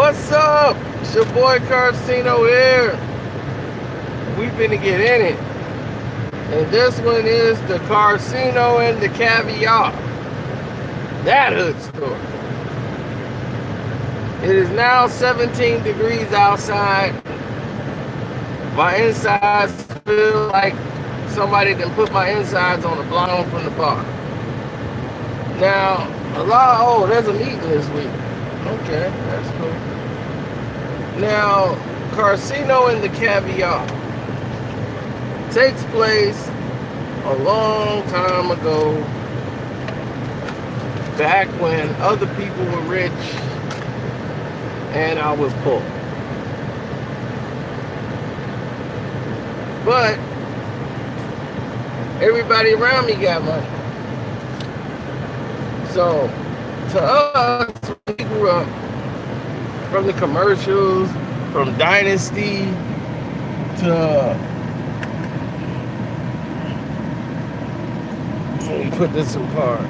What's up? It's your boy Karceno here. We finna get in it. And this one is the Karceno and the Caviar. That hood story. It is now 17 degrees outside. My insides feel like somebody done put my insides on a blown from the bar. Now, there's a meeting this week. Okay, that's cool. Now, Karceno and the Caviar takes place a long time ago, back when other people were rich and I was poor. But everybody around me got money. So, to us, we grew up from the commercials, from Dynasty to, let me put this in part.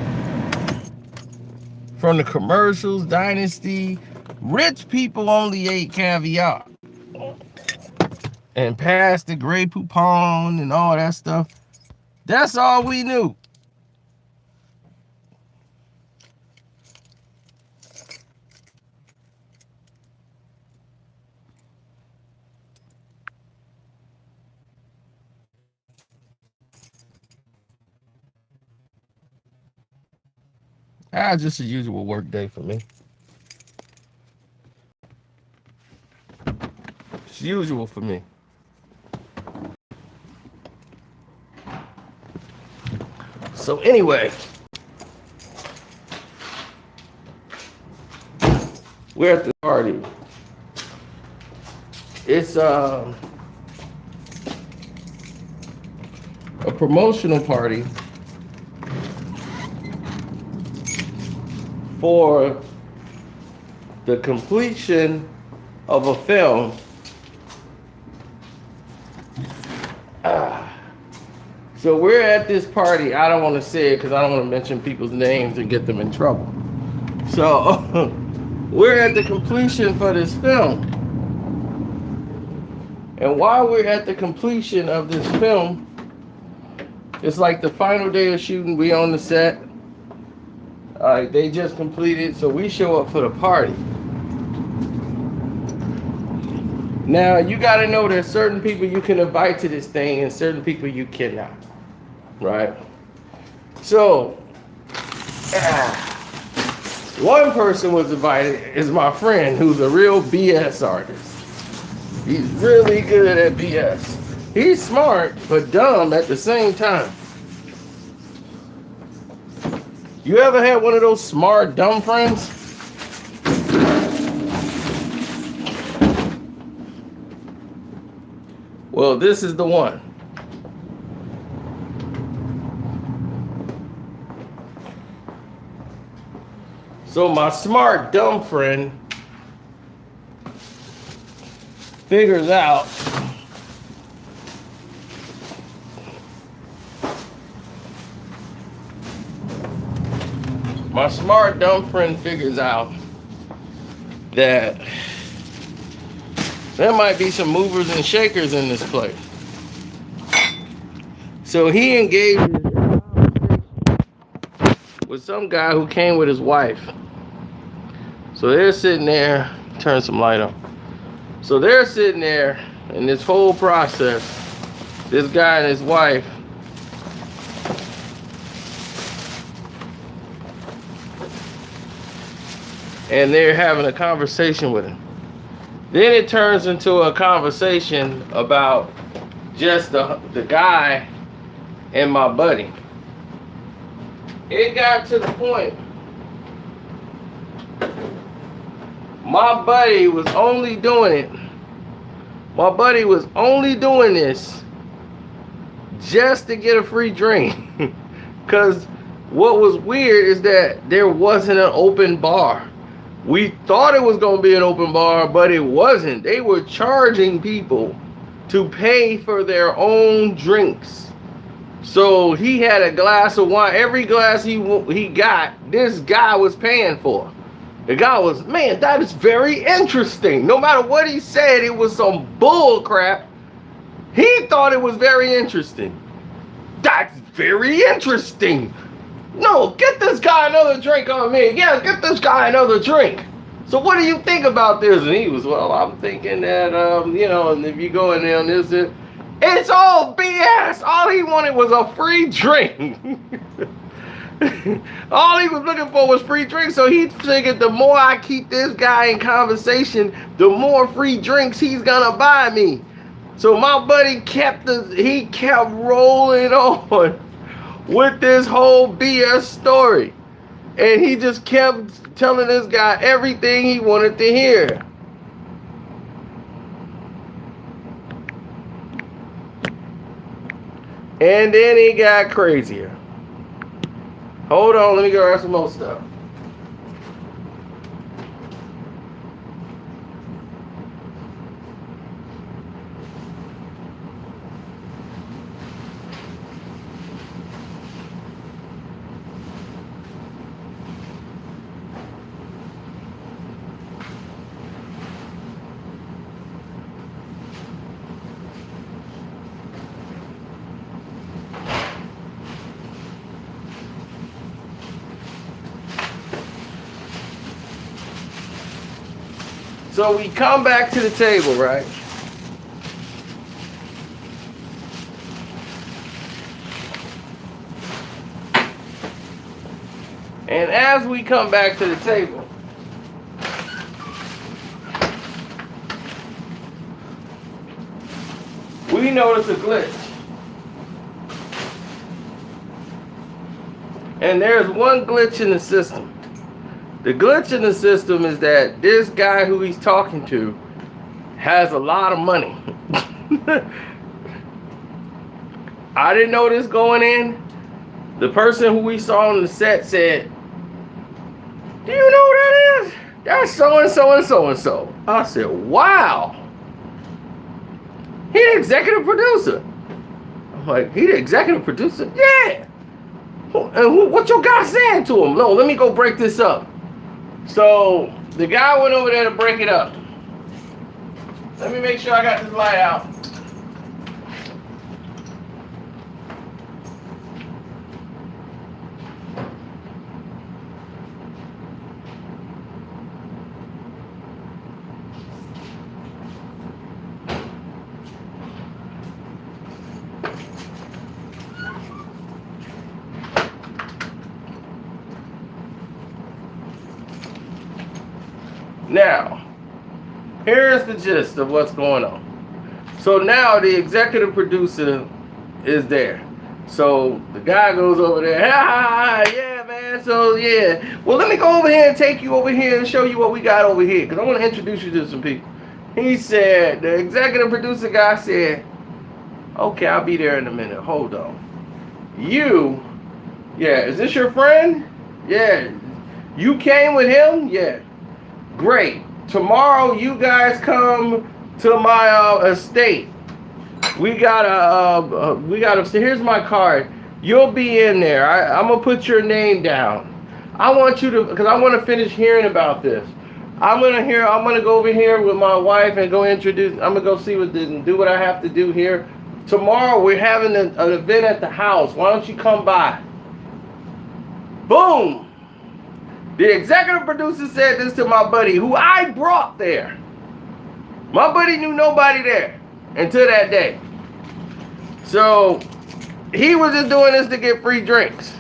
From the commercials, Dynasty, rich people only ate caviar and passed the Grey Poupon and all that stuff. That's all we knew. Just a usual work day for me. It's usual for me. So anyway, we're at the party. It's a promotional party for the completion of a film. So we're at this party. I don't want to say it because I don't want to mention people's names and get them in trouble. So we're at the completion for this film. And while we're at the completion of this film, it's like the final day of shooting. We on the set. They just completed, so we show up for the party. Now, you got to know there's certain people you can invite to this thing and certain people you cannot, right? So, one person was invited is my friend who's a real BS artist. He's really good at BS. He's smart, but dumb at the same time. You ever had one of those smart, dumb friends? Well, this is the one. So my smart, dumb friend figures out that there might be some movers and shakers in this place. So he engaged with some guy who came with his wife. So they're sitting there, turn some light on. So they're sitting there in this whole process, this guy and his wife, and they're having a conversation with him. Then it turns into a conversation about just the guy and my buddy. It got to the point my buddy was only doing this just to get a free drink. Because what was weird is that there wasn't an open bar. We thought it was going to be an open bar, but it wasn't. They were charging people to pay for their own drinks. So he had a glass of wine. Every glass he got, this guy was paying for. The guy was, man, that is very interesting. No matter what he said, it was some bull crap. He thought it was very interesting. That's very interesting. No, get this guy another drink on me. Yeah, get this guy another drink. So what do you think about this? And he was, well, I'm thinking that, and if you go in there on this, it's all BS. All he wanted was a free drink. All he was looking for was free drinks. So he figured the more I keep this guy in conversation, the more free drinks he's gonna buy me. So my buddy kept rolling on with this whole BS story. And he just kept telling this guy everything he wanted to hear. And then he got crazier. Hold on, let me go grab some more stuff. So we come back to the table, right? And as we come back to the table, we notice a glitch. And there's one glitch in the system. The glitch in the system is that this guy who he's talking to has a lot of money. I didn't know this going in. The person who we saw on the set said, do you know who that is? That's so-and-so and so-and-so. I said, wow. He the executive producer. I'm like, he the executive producer? Yeah. And what your guy saying to him? No, let me go break this up. So the guy went over there to break it up. Let me make sure I got this light out. Now, here's the gist of what's going on. So now the executive producer is there. So the guy goes over there, yeah, man, so yeah. Well, let me go over here and take you over here and show you what we got over here, because I want to introduce you to some people. He said, the executive producer guy said, okay, I'll be there in a minute. Hold on. Is this your friend? Yeah. You came with him? Yeah. Great. Tomorrow you guys come to my estate. We gotta so here's my card. You'll be in there. I'm gonna put your name down. I want you to, because I want to finish hearing about this. I'm gonna go over here with my wife and go introduce. I'm gonna go see do what I have to do here. Tomorrow we're having an event at the house. Why don't you come by? Boom. The executive producer said this to my buddy, who I brought there. My buddy knew nobody there until that day. So he was just doing this to get free drinks.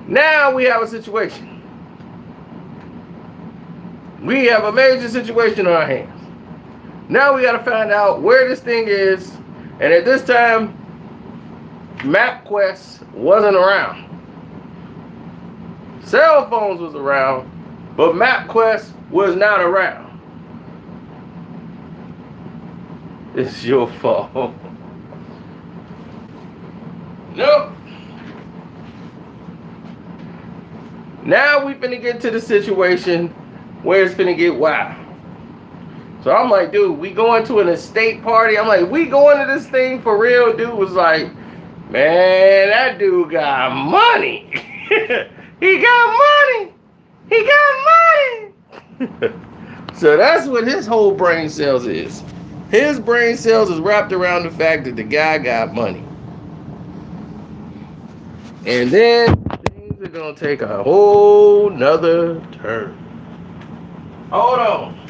Now we have a situation. We have a major situation on our hands. Now we got to find out where this thing is. And at this time, MapQuest wasn't around. Cell phones was around, but MapQuest was not around. It's your fault. Nope. Now we finna get to the situation where it's finna get wild. So I'm like, dude, we going to an estate party? I'm like, we going to this thing for real? Dude was like, man, that dude got money. He got money. He got money. So that's what his whole brain cells is. His brain cells is wrapped around the fact that the guy got money. And then things are gonna take a whole nother turn. Hold on.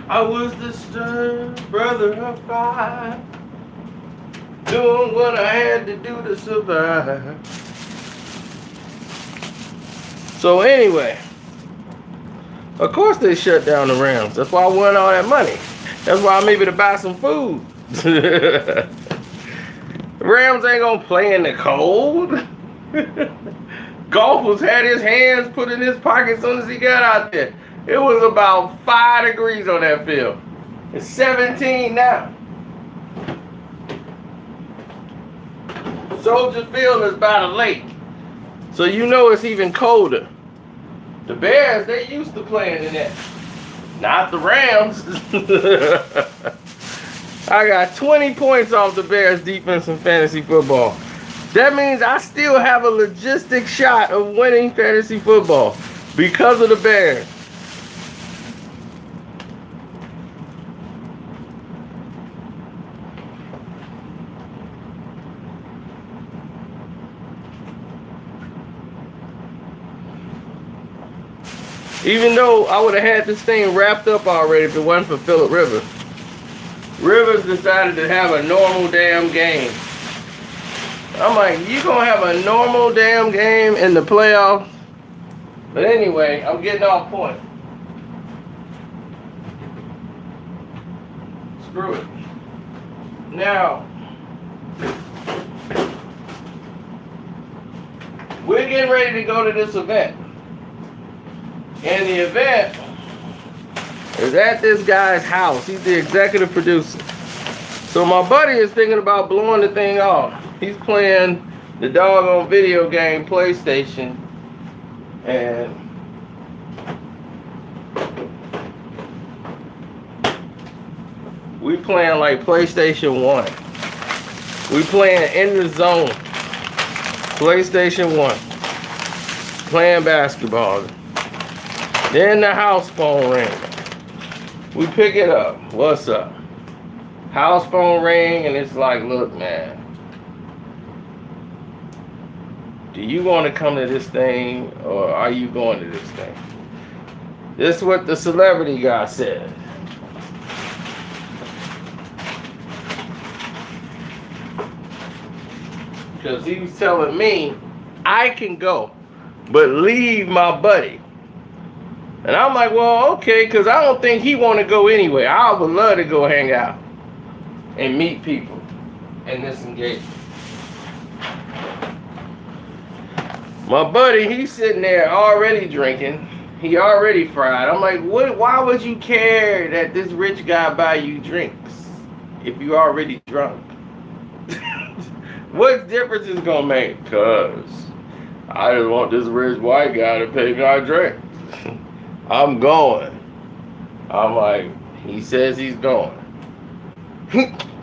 I was the stern brother of five, doing what I had to do to survive. So anyway, of course they shut down the Rams. That's why I won all that money. That's why I'm able to buy some food. The Rams ain't gonna play in the cold. Golf was had his hands put in his pocket as soon as he got out there. It was about 5 degrees on that field. It's 17 now. Soldier Field is by the lake, so you know it's even colder. The Bears, they used to playing in that. Not the Rams. I got 20 points off the Bears defense in fantasy football. That means I still have a logistic shot of winning fantasy football because of the Bears. Even though I would have had this thing wrapped up already if it wasn't for Phillip Rivers. Rivers decided to have a normal damn game. I'm like, you gonna have a normal damn game in the playoffs? But anyway, I'm getting off point. Screw it. Now, we're getting ready to go to this event. And the event is at this guy's house. He's the executive producer. So my buddy is thinking about blowing the thing off. He's playing the doggone video game PlayStation. And we playing like PlayStation 1. We playing in the zone. PlayStation 1. Playing basketball. Then the house phone ring. We pick it up. What's up? House phone ring, and it's like, look, man. Do you want to come to this thing, or are you going to this thing? This is what the celebrity guy said. Because he was telling me, I can go, but leave my buddy. And I'm like, well, okay, because I don't think he want to go anyway. I would love to go hang out and meet people in this engagement. My buddy, he's sitting there already drinking. He already fried. I'm like, what? Why would you care that this rich guy buy you drinks if you already drunk? What difference is gonna make? Cause I just want this rich white guy to pay me our drink. I'm going. I'm like, He says he's going.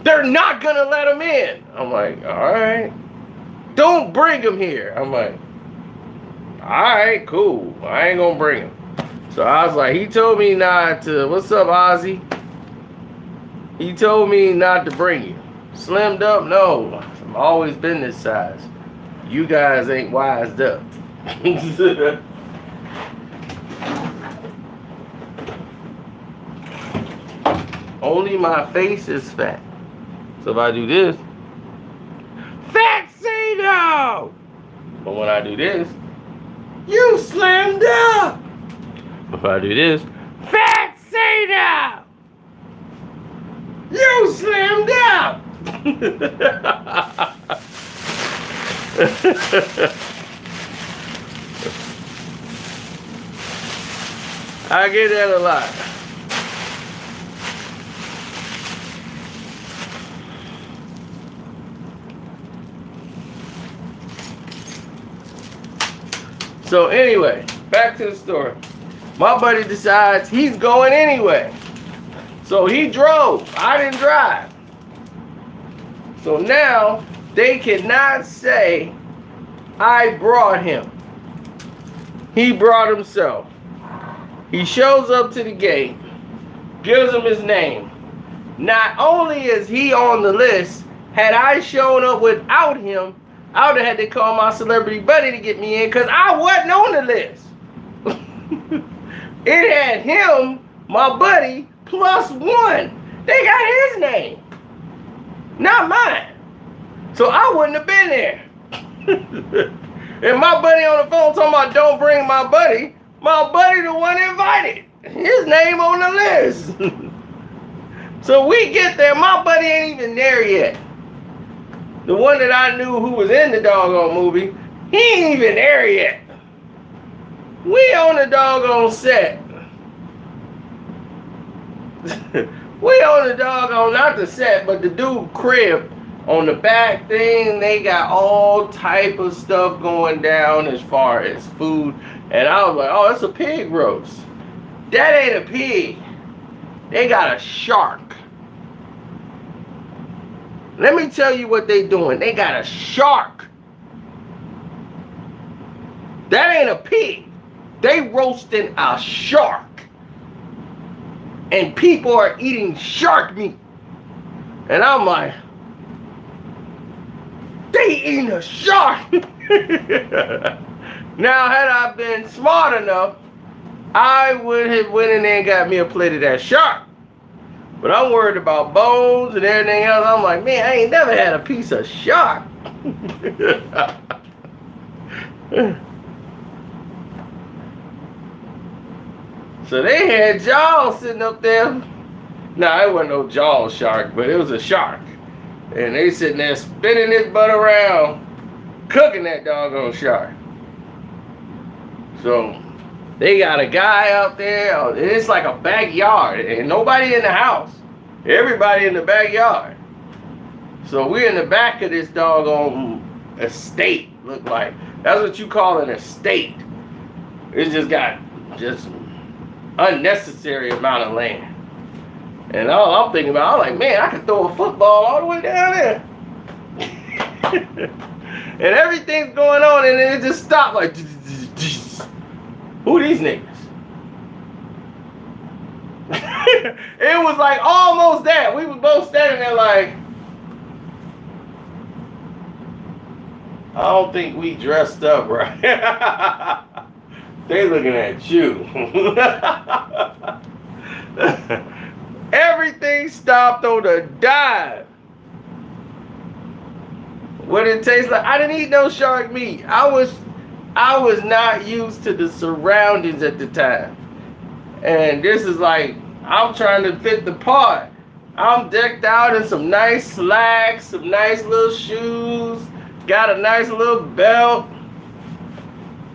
They're not gonna let him in. I'm like, all right. Don't bring him here. I'm like, all right, cool. I ain't gonna bring him. So I was like, he told me not to. What's up, Ozzy? He told me not to bring you. Slimmed up? No. I've always been this size. You guys ain't wised up. Only my face is fat. So if I do this, Fatsino! But when I do this, you slimmed up! If I do this, Fatsino! You slimmed up! I get that a lot. So anyway, back to the story. My buddy decides he's going anyway. So he drove. I didn't drive. So now they cannot say I brought him. He brought himself. He shows up to the gate, gives him his name. Not only is he on the list, had I shown up without him, I would have had to call my celebrity buddy to get me in because I wasn't on the list. It had him, my buddy, plus one. They got his name, not mine. So I wouldn't have been there. And my buddy on the phone talking about don't bring my buddy the one invited. His name on the list. So we get there, my buddy ain't even there yet. The one that I knew who was in the doggone movie, he ain't even there yet. We on the doggone set. We on the doggone, not the set, but the dude crib. On the back thing, they got all type of stuff going down as far as food. And I was like, oh, it's a pig roast. That ain't a pig. They got a shark. Let me tell you what they doing. They got a shark. That ain't a pig. They roasting a shark. And people are eating shark meat. And I'm like, they eating a shark. Now, had I been smart enough, I would have went in there and got me a plate of that shark. But I'm worried about bones and everything else. I'm like, man, I ain't never had a piece of shark. So they had Jaws sitting up there. Nah, it wasn't no Jaws shark, but it was a shark. And they sitting there spinning his butt around, cooking that doggone shark. So they got a guy out there, and it's like a backyard, and nobody in the house. Everybody in the backyard. So we're in the back of this doggone estate, look like. That's what you call an estate. It's just got just unnecessary amount of land. And all I'm thinking about, I'm like, man, I could throw a football all the way down there. And everything's going on, and then it just stopped like, who these niggas? It was like almost that. We was both standing there like, I don't think we dressed up right. They looking at you. Everything stopped on a dime. What it tastes like, I didn't eat no shark meat. I was not used to the surroundings at the time. And this is like, I'm trying to fit the part. I'm decked out in some nice slacks, some nice little shoes, got a nice little belt,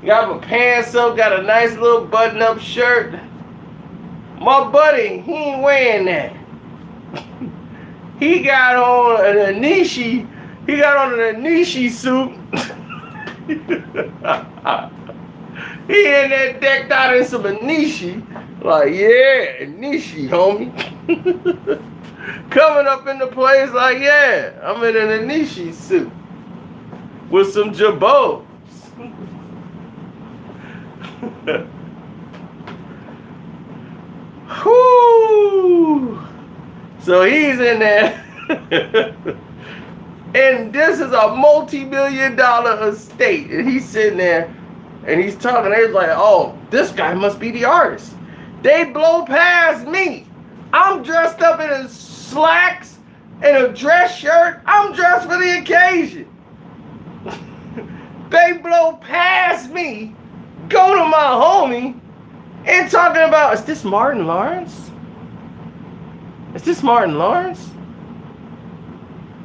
got my pants up, got a nice little button-up shirt. My buddy, he ain't wearing that. He got on an Anishi, He in there decked out in some Anishi. Like, yeah, Anishi, homie. Coming up in the place like, yeah, I'm in an Anishi suit. With some jabots. Whoo! So he's in there. And this is a multi-million-dollar estate. And he's sitting there and he's talking. They're like, oh, this guy must be the artist. They blow past me. I'm dressed up in a slacks and a dress shirt. I'm dressed for the occasion. They blow past me, go to my homie, and talking about, is this Martin Lawrence? Is this Martin Lawrence?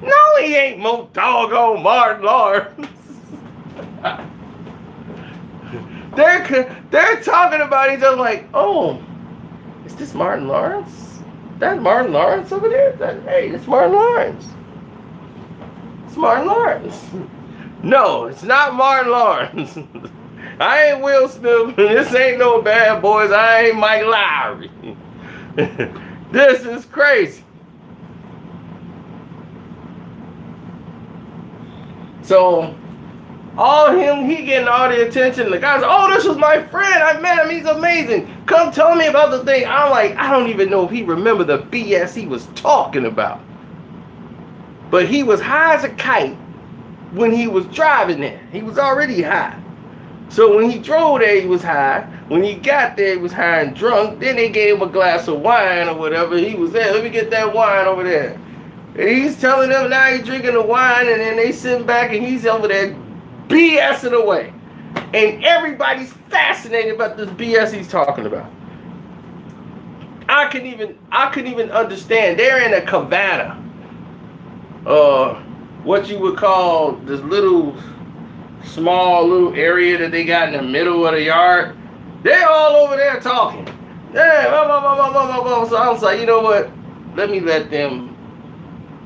No, he ain't no doggone Martin Lawrence. They're talking about each other like, oh, is this Martin Lawrence? That Martin Lawrence over there? Hey, it's Martin Lawrence. It's Martin Lawrence. No, it's not Martin Lawrence. I ain't Will Smith. This ain't no Bad Boys. I ain't Mike Lowry. This is crazy. So, he getting all the attention. The guy's, oh, this was my friend. I met him. He's amazing. Come tell me about the thing. I'm like, I don't even know if he remembered the BS he was talking about. But he was high as a kite when he was driving there. He was already high. So when he drove there, he was high. When he got there, he was high and drunk. Then they gave him a glass of wine or whatever. He was there. Let me get that wine over there. And he's telling them now he's drinking the wine, and then they sitting back and he's over there BSing away. And everybody's fascinated about this BS he's talking about. I couldn't even understand. They're in a cabana. What you would call this small little area that they got in the middle of the yard. They're all over there talking. Yeah, blah, blah, blah, blah, blah, blah. So I was like, you know what? Let them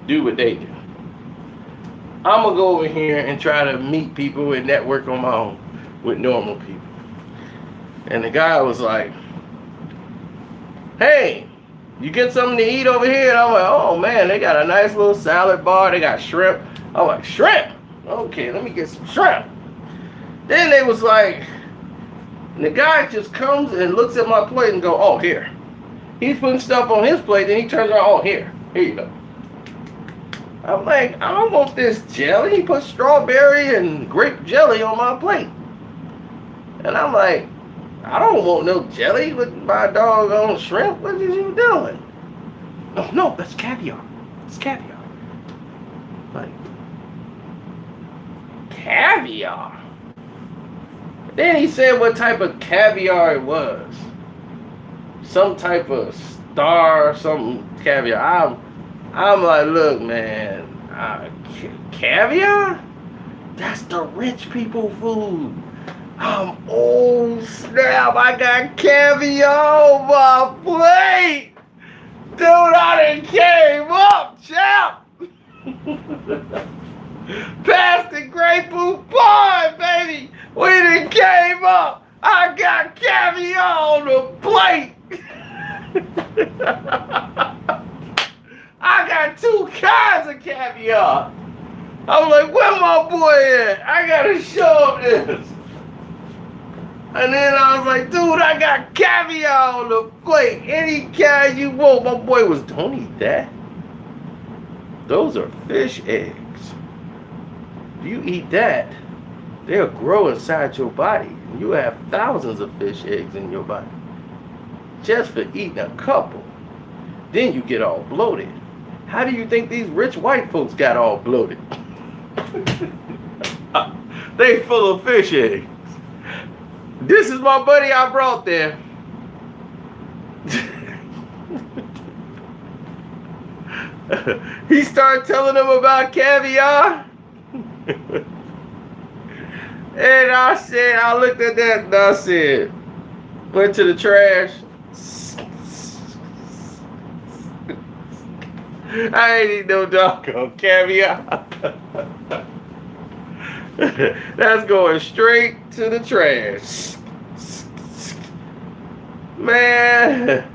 do what they do. I'm going to go over here and try to meet people and network on my own with normal people. And the guy was like, hey, you get something to eat over here? And I'm like, oh man, they got a nice little salad bar. They got shrimp. I'm like, shrimp? Okay, let me get some shrimp. Then they was like, and the guy just comes and looks at my plate and go, oh, here. He's putting stuff on his plate, then he turns around, oh, here you go. I'm like, I don't want this jelly. He put strawberry and grape jelly on my plate. And I'm like, I don't want no jelly with my doggone shrimp. What is you doing? No, that's caviar. It's caviar. Like, caviar? Then he said what type of caviar it was. Some type of star, something caviar. I'm like, look, man, caviar? That's the rich people food. Oh snap, I got caviar on my plate. Dude, I done came up, champ. Past the Great Poupon, baby. We done came up. I got caviar on the plate. I got 2 kinds of caviar. I'm like, where my boy at? I gotta show him this. And then I was like, dude, I got caviar on the plate. Any kind you want. My boy was, don't eat that. Those are fish eggs. If you eat that, they'll grow inside your body. You have thousands of fish eggs in your body. Just for eating a couple. Then you get all bloated. How do you think these rich white folks got all bloated? They full of fish eggs. This is my buddy I brought there. He started telling them about caviar. And I looked at that and I said, went to the trash. I ain't eat no doggone caviar. That's going straight to the trash. Man,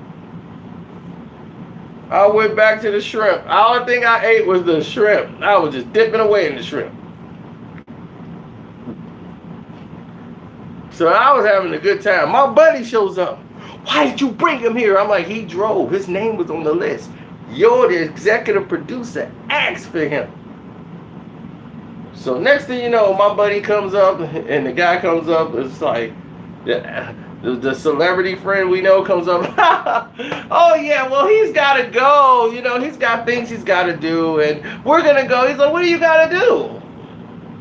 I went back to the shrimp. The only thing I ate was the shrimp. I was just dipping away in the shrimp. So I was having a good time. My buddy shows up. Why did you bring him here? I'm like, he drove. His name was on the list. You're the executive producer. Ask for him. So next thing you know, my buddy comes up, and the guy comes up. It's like, the celebrity friend we know comes up. Oh yeah, well he's got to go. You know, he's got things he's got to do, and we're gonna go. He's like, what do you got to do?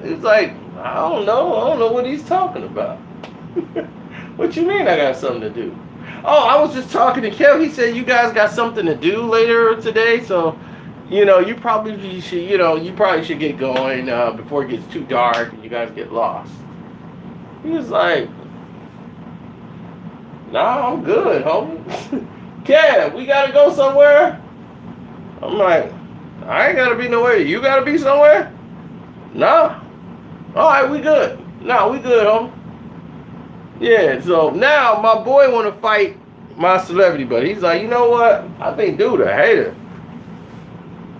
He's like, I don't know what he's talking about. What you mean I got something to do? Oh, I was just talking to Kev. He said you guys got something to do later today, so you know you probably should get going before it gets too dark and you guys get lost. He was like, nah, I'm good, homie. Kev, we gotta go somewhere. I'm like, I ain't gotta be nowhere. You gotta be somewhere? Nah. All right, we good. Nah, we good, homie. Yeah, so now my boy want to fight my celebrity buddy. He's like, you know what? I think dude a hater.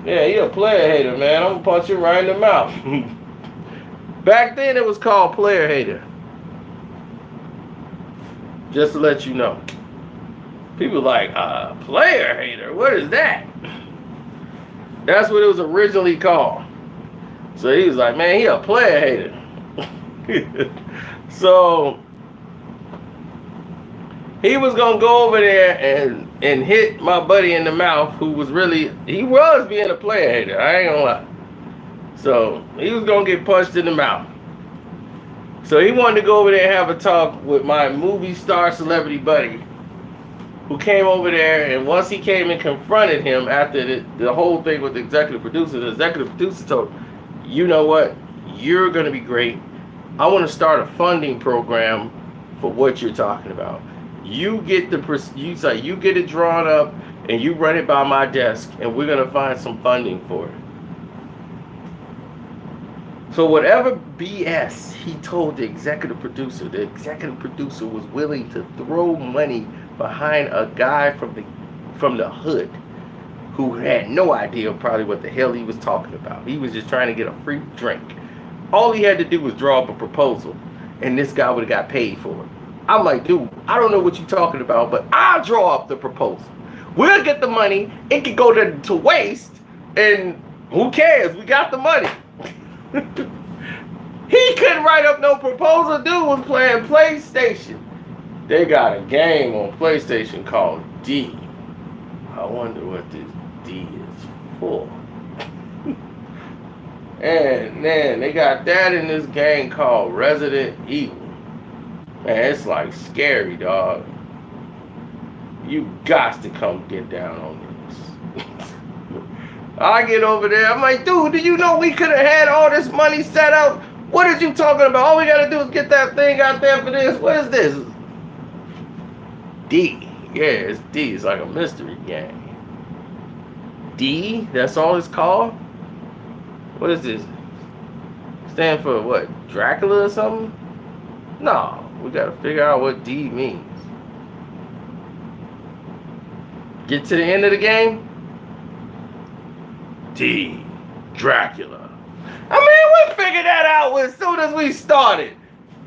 Yeah, he a player hater, man. I'm gonna punch him right in the mouth. Back then it was called player hater. Just to let you know. People like, player hater, what is that? That's what it was originally called. So he was like, man, he a player hater. So he was gonna go over there and hit my buddy in the mouth, who was being a player hater. I ain't gonna lie. So he was gonna get punched in the mouth. So he wanted to go over there and have a talk with my movie star celebrity buddy, who came over there, and once he came and confronted him after the whole thing with the executive producer told him, you know what? You're gonna be great. I want to start a funding program for what you're talking about. You get it drawn up and you run it by my desk, and we're gonna find some funding for it. So whatever BS he told the executive producer was willing to throw money behind a guy from the hood who had no idea probably what the hell he was talking about. He was just trying to get a free drink. All he had to do was draw up a proposal, and this guy would have got paid for it. I'm like, dude, I don't know what you're talking about, but I'll draw up the proposal. We'll get the money. It could go to waste, and who cares? We got the money. He couldn't write up no proposal. Dude was playing PlayStation. They got a game on PlayStation called D. I wonder what this D is for. And man, they got that in this game called Resident Evil. Man, it's like scary, dog. You got to come get down on this. I get over there. I'm like, dude, do you know we could have had all this money set up? What are you talking about? All we got to do is get that thing out there for this. What is this? D. Yeah, it's D. It's like a mystery game. D? That's all it's called? What is this? Stand for what? Dracula or something? No. We got to figure out what D means. Get to the end of the game? D. Dracula. I mean, we figured that out as soon as we started.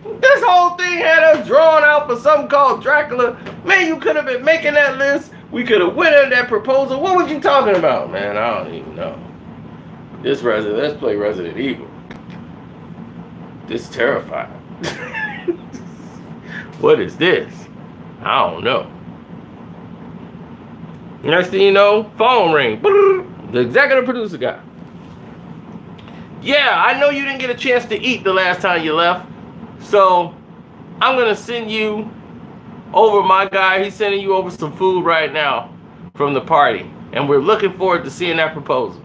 This whole thing had us drawn out for something called Dracula. Man, you could have been making that list. We could have went in that proposal. What was you talking about? Man, I don't even know. Let's play Resident Evil. This is terrifying. What is this? I don't know. Next thing you know, phone ring. The executive producer guy. Yeah, I know you didn't get a chance to eat the last time you left. So I'm going to send you over my guy. He's sending you over some food right now from the party. And we're looking forward to seeing that proposal.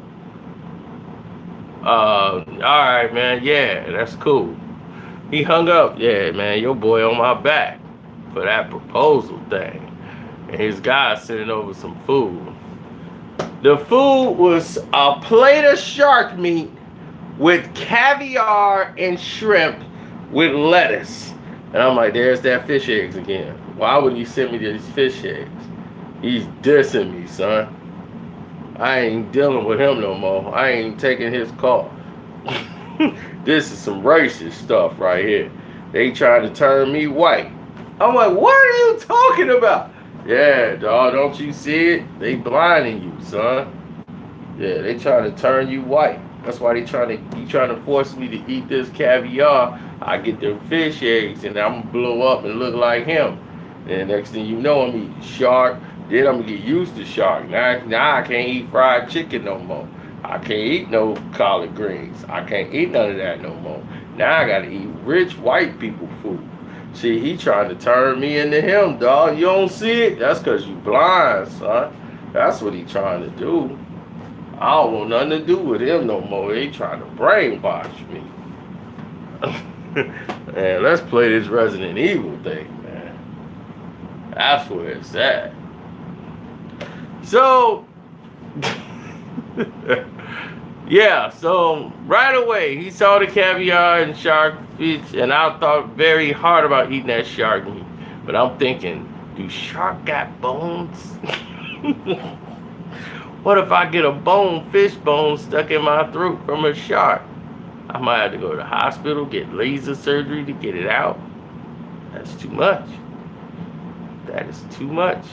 All right, man. Yeah, that's cool. He hung up. Yeah, man, your boy on my back for that proposal thing. And his guy sending over some food. The food was a plate of shark meat with caviar and shrimp with lettuce. And I'm like, there's that fish eggs again. Why would he send me these fish eggs? He's dissing me, son. I ain't dealing with him no more. I ain't taking his call. This is some racist stuff right here. They trying to turn me white. I'm like, what are you talking about? Yeah, dog, don't you see it? They blinding you, son. Yeah, they trying to turn you white. That's why he trying to force me to eat this caviar. I get them fish eggs and I'm gonna blow up and look like him. And next thing you know, I'm eating shark. Then I'm gonna get used to shark. Now I can't eat fried chicken no more. I can't eat no collard greens. I can't eat none of that no more. Now I gotta eat rich white people food. See, he trying to turn me into him, dog. You don't see it? That's cause you blind, son. That's what he trying to do. I don't want nothing to do with him no more. He trying to brainwash me. Man, let's play this Resident Evil thing, man. That's where it's at. So, yeah, so right away he saw the caviar and shark fish, and I thought very hard about eating that shark meat. But I'm thinking, do shark got bones? What if I get a fish bone stuck in my throat from a shark? I might have to go to the hospital, get laser surgery to get it out. That's too much. That is too much.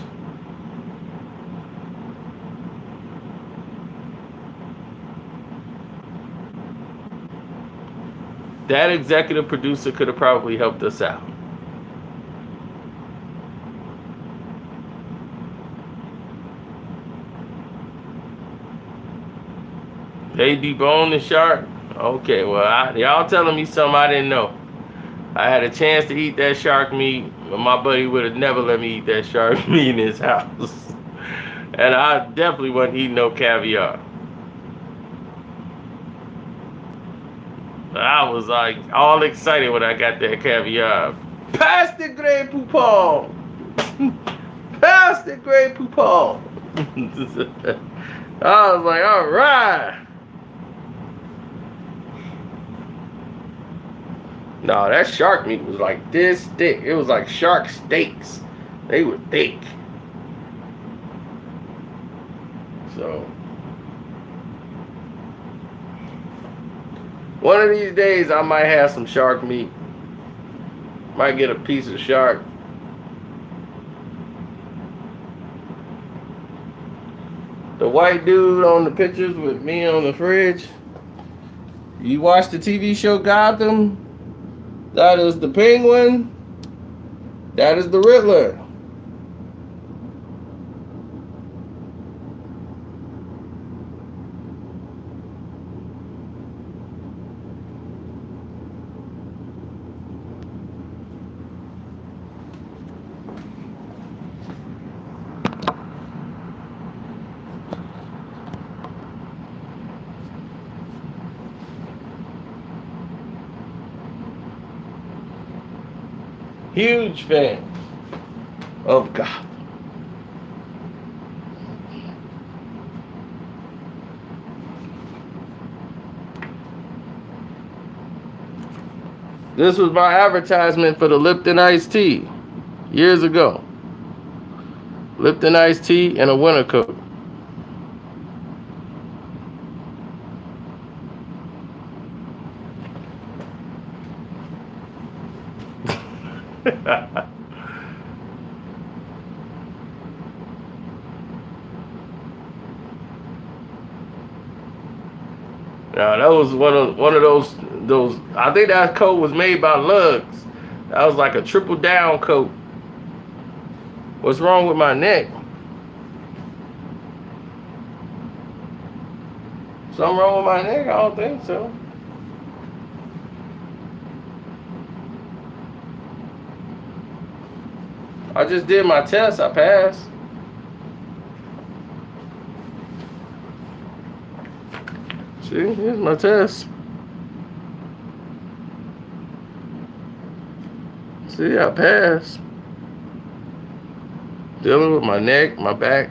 That executive producer could have probably helped us out. They deboned the shark? Okay, well, y'all telling me something I didn't know. I had a chance to eat that shark meat, but my buddy would have never let me eat that shark meat in his house. And I definitely wasn't eating no caviar. I was like all excited when I got that caviar. Pass the Grey Poupon! Pass the Grey Poupon! I was like, all right. No, that shark meat was like this thick. It was like shark steaks. They were thick. So, one of these days I might have some shark meat. Might get a piece of shark. The white dude on the pictures with me on the fridge. You watch the TV show Gotham? That is the Penguin. That is the Riddler. Huge fan of Gotham. This was my advertisement for the Lipton iced tea years ago. Lipton iced tea and a winter coat. Now that was one of those. I think that coat was made by Lugz. That was like a triple down coat. What's wrong with my neck? Something wrong with my neck? I don't think so. I just did my test. I passed. See, here's my test. See, I passed. Dealing with my neck, my back.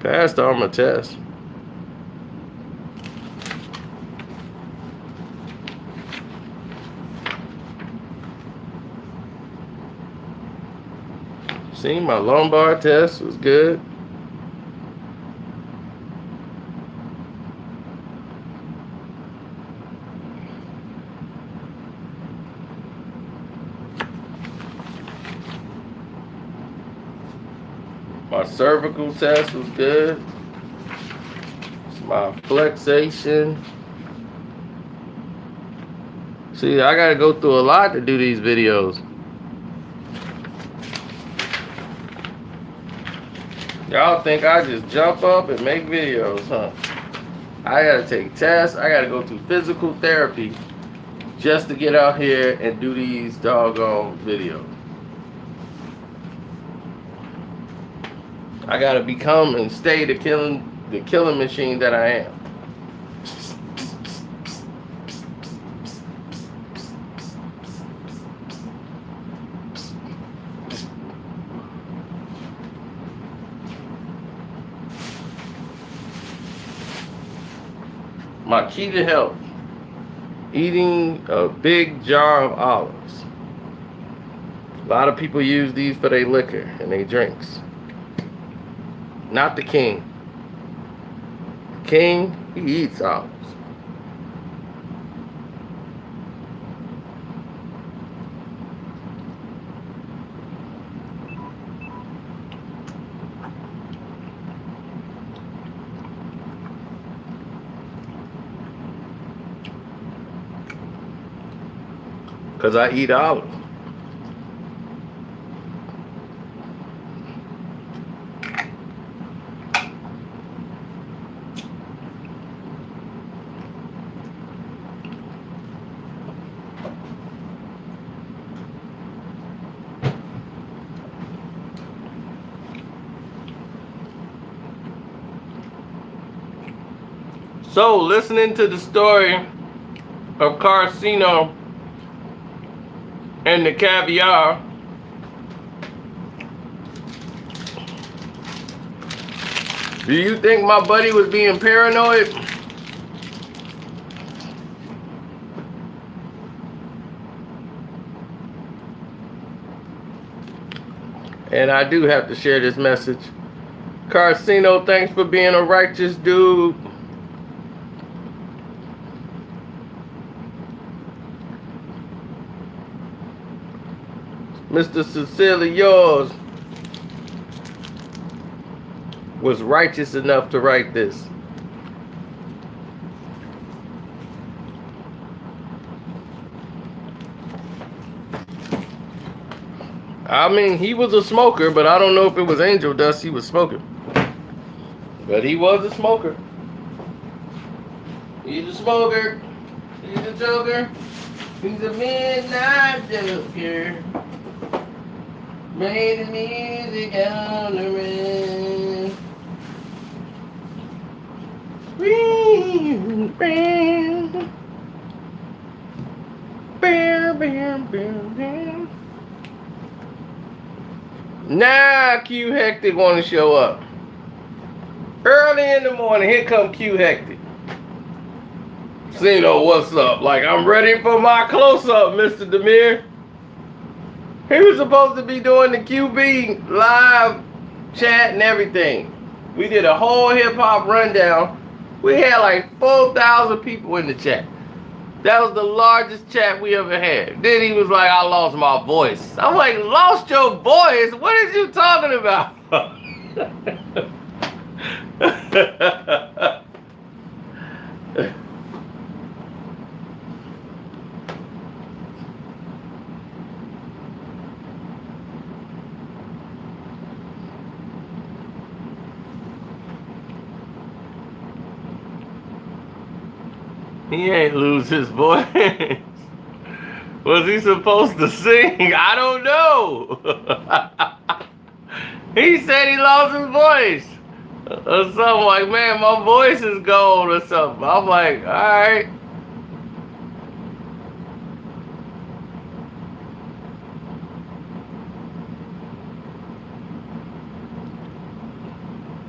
Passed all my tests. See, my lumbar test was good. My cervical test was good. My flexation. See, I gotta go through a lot to do these videos. Y'all think I just jump up and make videos, huh? I gotta take tests. I gotta go through physical therapy just to get out here and do these doggone videos. I gotta become and stay the killing machine that I am. My key to health: eating a big jar of olives. A lot of people use these for their liquor and their drinks. Not the king. The king, he eats olives. Because I eat olives. So, listening to the story of Karceno and the Caviar, do you think my buddy was being paranoid? And I do have to share this message. Karceno, thanks for being a righteous dude. Mr. Sincerely Yours was righteous enough to write this. I mean, he was a smoker, but I don't know if it was angel dust he was smoking. But he was a smoker. He's a smoker. He's a joker. He's a midnight joker. Made the music on the ring. Ring, ring. Bam, bam, bam, bam. Now Q Hectic want to show up. Early in the morning, here come Q Hectic. Cino, what's up? Like, I'm ready for my close-up, Mr. Demir. He was supposed to be doing the QB live chat and everything. We did a whole hip-hop rundown. We had like 4,000 people in the chat. That was the largest chat we ever had. Then he was like, I lost my voice. I'm like, lost your voice? What is you talking about? He ain't lose his voice. Was he supposed to sing? I don't know. He said he lost his voice. Or something like, man, my voice is gone or something. I'm like, alright.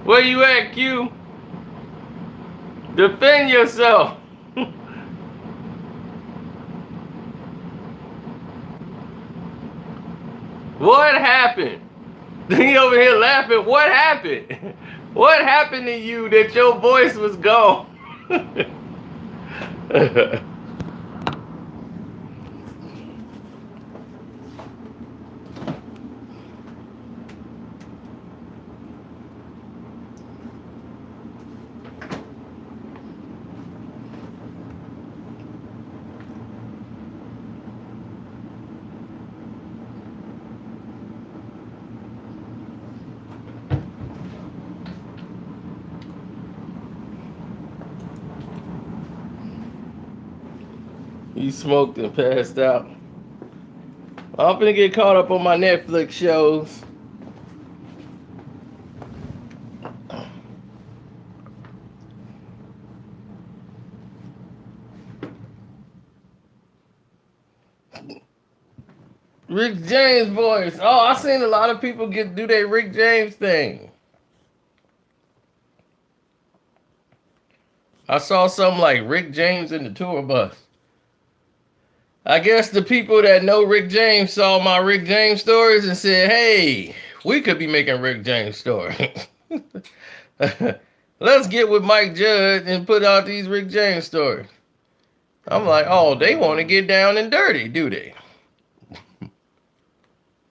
Where you at, Q? Defend yourself. What happened? He over here laughing. What happened? What happened to you that your voice was gone? He smoked and passed out. I'm finna get caught up on my Netflix shows. Rick James voice. Oh, I seen a lot of people do their Rick James thing. I saw something like Rick James in the tour bus. I guess the people that know Rick James saw my Rick James stories and said, hey, we could be making Rick James stories. Let's get with Mike Judge and put out these Rick James stories. I'm like, oh, they want to get down and dirty, do they?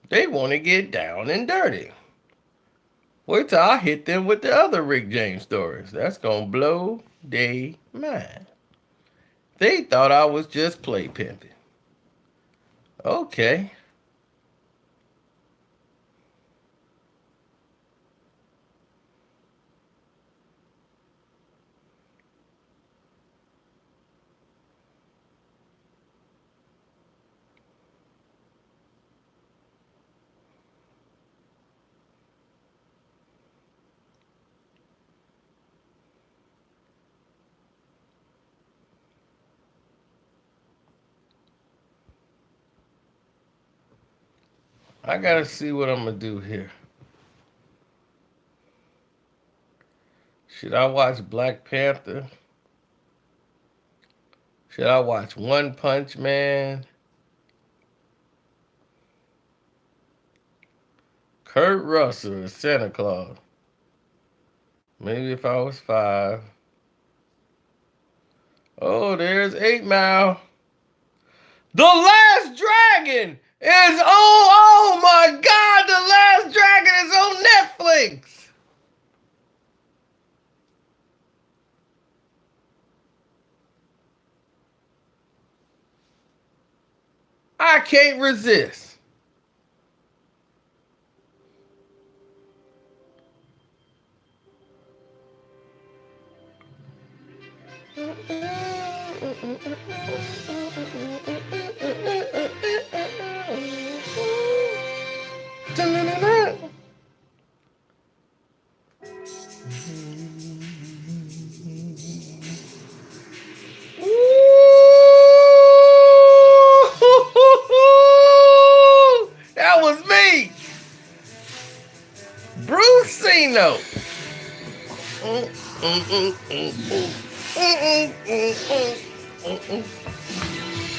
They want to get down and dirty. Wait till I hit them with the other Rick James stories. That's going to blow their mind. They thought I was just play pimping. Okay. I gotta see what I'm gonna do here. Should I watch Black Panther? Should I watch One Punch Man? Kurt Russell is Santa Claus. Maybe if I was 5. Oh, there's 8 Mile. The Last Dragon is oh my God, The Last Dragon is on Netflix. I can't resist. That was me, Brucino.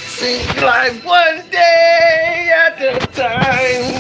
Seems like one day at a time.